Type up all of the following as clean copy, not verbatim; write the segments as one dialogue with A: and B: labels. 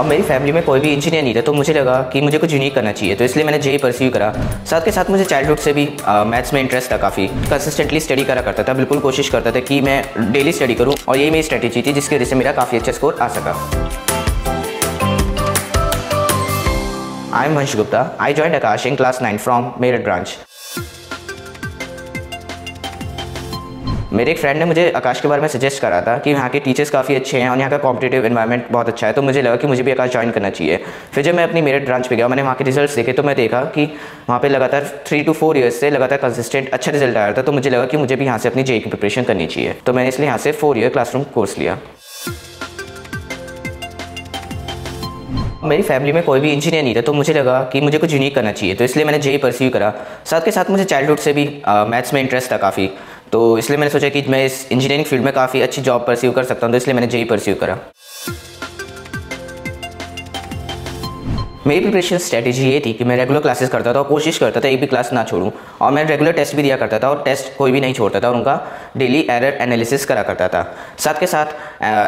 A: मेरी फैमिली में कोई भी इंजीनियर नहीं था, तो मुझे लगा कि मुझे कुछ यूनिक करना चाहिए, तो इसलिए मैंने जेई परस्यू करा। साथ के साथ मुझे चाइल्डहुड से भी मैथ्स में इंटरेस्ट था, काफ़ी कंसिस्टेंटली स्टडी करा करता था, बिल्कुल कोशिश करता था कि मैं डेली स्टडी करूँ, और यही मेरी स्ट्रेटेजी थी जिसकी वजह से मेरा काफ़ी अच्छा स्कोर आ सका। आई एम वंश Gupta. I joined Akash in class 9 from Meerut branch. मेरे एक फ्रेंड ने मुझे आकाश के बारे में सजेस्ट करा था कि यहाँ के टीचर्स काफ़ी अच्छे हैं और यहाँ का कॉम्पिटिटिव एनवायरनमेंट बहुत अच्छा है, तो मुझे लगा कि मुझे भी आकाश ज्वाइन करना चाहिए। फिर जब मैं अपनी मेरठ ब्रांच पे गया, मैंने वहाँ के रिजल्ट्स देखे, तो मैं देखा कि वहाँ पे लगातार 3 to 4 ईयर्स से लगातार कंसिस्टेंट अच्छा रिजल्ट आ रहा था, तो मुझे लगा कि मुझे भी यहाँ से अपनी जेई की प्रिपरेशन करनी चाहिए, तो मैंने इसलिए यहाँ से 4 ईयर क्लासरूम कोर्स लिया। मेरी फैमिली में कोई भी इंजीनियर नहीं था, तो मुझे लगा कि मुझे कुछ यूनिक करना चाहिए, तो इसलिए मैंने जेई परस्यू करा। साथ के साथ मुझे चाइल्डहुड से भी मैथ्स में इंटरेस्ट था काफ़ी, तो इसलिए मैंने सोचा कि मैं इस इंजीनियरिंग फील्ड में काफ़ी अच्छी जॉब परस्यू कर सकता हूँ, तो इसलिए मैंने जेई परस्यू करा। मेरी प्रिपरेशन स्ट्रेटेजी ये थी कि मैं रेगुलर क्लासेस करता था और कोशिश करता था एक भी क्लास ना छोड़ूं, और मैं रेगुलर टेस्ट भी दिया करता था और टेस्ट कोई भी नहीं छोड़ता था और उनका डेली एरर एनालिसिस करा करता था। साथ के साथ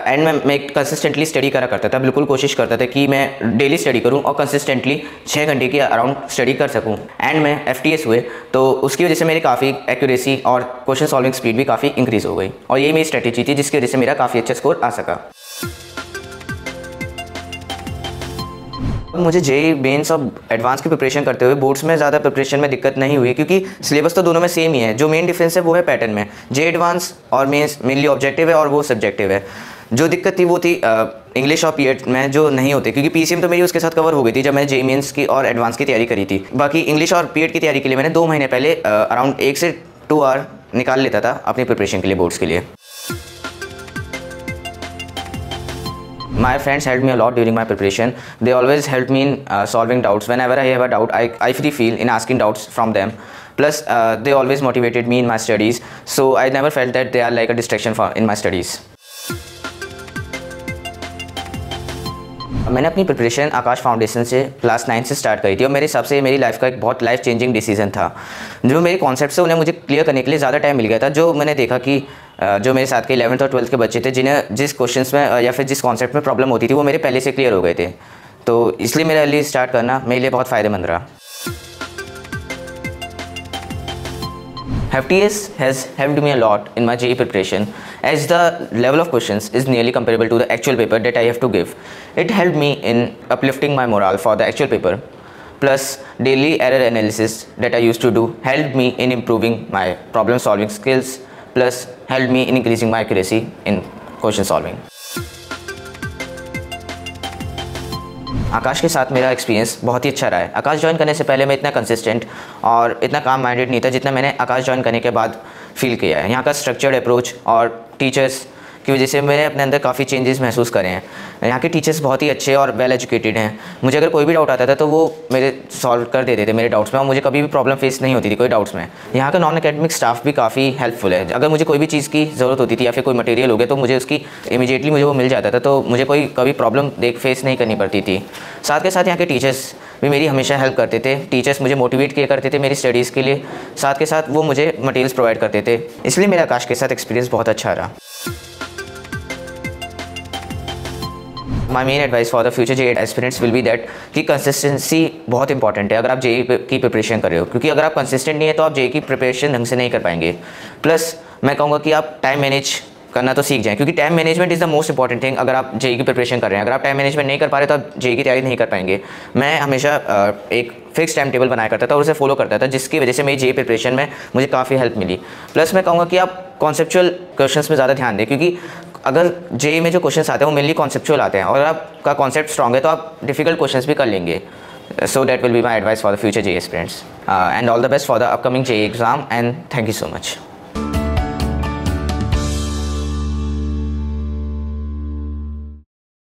A: एंड में मैं कंसिस्टेंटली स्टडी करा करता था, बिल्कुल कोशिश करता था कि मैं डेली स्टडी करूं और कंसिस्टेंटली 6 घंटे के अराउंड स्टडी कर सकूं। एंड में FTS हुए, तो उसकी वजह से मेरी काफ़ी एक्यूरेसी और क्वेश्चन सॉल्विंग स्पीड भी काफ़ी इंक्रीज़ हो गई, और यही मेरी स्ट्रेटेजी थी जिसकी वजह से मेरा काफ़ी अच्छा स्कोर आ सका। मुझे जेई मेंस और एडवांस की प्रिपरेशन करते हुए बोर्ड्स में ज़्यादा प्रिपरेशन में दिक्कत नहीं हुई, क्योंकि सिलेबस तो दोनों में सेम ही है। जो मेन डिफरेंस है वो है पैटर्न में। जेई एडवांस और मेंस मेनली ऑब्जेक्टिव है और वो सब्जेक्टिव है। जो दिक्कत थी वो थी इंग्लिश और पीएड में, जो नहीं होते, क्योंकि PCM तो मेरी उसके साथ कवर हो गई थी जब मैंने जेई मेंस की और एडवांस की तैयारी करी थी। बाकी इंग्लिश और पीएड की तैयारी के लिए मैंने 2 महीने पहले अराउंड 1 से 2 आवर निकाल लेता था अपनी प्रिपरेशन के लिए, बोर्ड्स के लिए। My friends helped me a lot during my preparation. They always helped me in solving doubts. Whenever I have a doubt, I free feel in asking doubts from them. Plus, they always motivated me in my studies. So I never felt that they are like a distraction in my studies. मैंने अपनी preparation आकाश foundation से class 9 से start करी थी, और मेरे हिसाब से मेरी लाइफ का एक बहुत लाइफ चेंजिंग डिसीजन था। जो मेरे कॉन्सेप्ट्स हैं उन्हें मुझे क्लियर करने के लिए ज़्यादा टाइम मिल गया था। जो मैंने देखा कि जो मेरे साथ के 11th और 12th के बच्चे थे, जिन्हें जिस क्वेश्चंस में या फिर जिस कॉन्सेप्ट में प्रॉब्लम होती थी, वो मेरे पहले से क्लियर हो गए थे, तो इसलिए मेरा लिए स्टार्ट करना मेरे लिए बहुत फ़ायदेमंद रहा। FTS has helped me a lot in my JEE preparation, as the level of questions is nearly comparable to the actual paper that I have to give. It helped me in uplifting my morale for the actual paper. Plus, daily error analysis that I used to do helped me in improving my problem solving skills, plus helped me in increasing my accuracy in question solving. आकाश के साथ मेरा experience बहुत ही अच्छा रहा है। आकाश join करने से पहले मैं इतना कंसिस्टेंट और इतना काम माइंडेड नहीं था जितना मैंने आकाश ज्वाइन करने के बाद फील किया है। यहाँ का स्ट्रक्चर्ड अप्रोच और टीचर्स की वजह से मैंने अपने अंदर काफ़ी चेंजेस महसूस करे हैं। यहाँ के टीचर्स बहुत ही अच्छे और वेल एजुकेटेड हैं। मुझे अगर कोई भी डाउट आता था तो वो मेरे सॉल्व कर देते थे मेरे डाउट्स में, और मुझे कभी भी प्रॉब्लम फेस नहीं होती थी कोई डाउट्स में। यहाँ का नॉन एकेडमिक स्टाफ भी काफ़ी हेल्पफुल है। अगर मुझे कोई भी चीज़ की ज़रूरत होती थी या फिर कोई मटेरियल हो गया, तो मुझे उसकी इमीडिएटली मुझे वो मिल जाता था, तो मुझे कोई कभी प्रॉब्लम फेस नहीं करनी पड़ती थी। साथ के साथ यहाँ के टीचर्स भी मेरी हमेशा हेल्प करते थे। टीचर्स मुझे मोटिवेट किया करते थे मेरी स्टडीज़ के लिए, साथ के साथ वो मुझे मटेरियल्स प्रोवाइड करते थे, इसलिए मेरा आकाश के साथ एक्सपीरियंस बहुत अच्छा रहा। My main advice for the future JEE aspirants will be that कि कंसिस्टेंसी बहुत इंपॉर्टेंट है अगर आप जेई की प्रिपरेशन कर रहे हो, क्योंकि अगर आप कंसिस्टेंट नहीं है तो आप जेई की प्रिपरेशन ढंग से नहीं कर पाएंगे। प्लस मैं कहूँगा कि आप टाइम मैनेज करना तो सीख जाएं, क्योंकि time management is the most important thing अगर आप जेई की प्रिपरेशन कर रहे हैं। अगर आप टाइम मैनेजमेंट नहीं कर पा रहे तो आप जेई की तैयारी नहीं कर पाएंगे। मैं हमेशा एक फिक्स टाइम टेबल बनाया करता था और उसे फॉलो करता था, जिसकी वजह से मेरी जेई प्रिपरेशन में मुझे काफ़ी हेल्प मिली। प्लस मैं कहूँगा कि आप कॉन्सेप्चुअल क्वेश्चंस में ज़्यादा ध्यान दें, क्योंकि अगर जेई में जो क्वेश्चंस आते हैं वो मेनली कॉन्सेप्चुअल आते हैं, और आपका कॉन्सेप्ट स्ट्रॉन्ग है तो आप डिफिकल्ट क्वेश्चंस भी कर लेंगे। So that will be my advice for the future JEE aspirants, and all the best for the upcoming JEE exam, and thank you so much.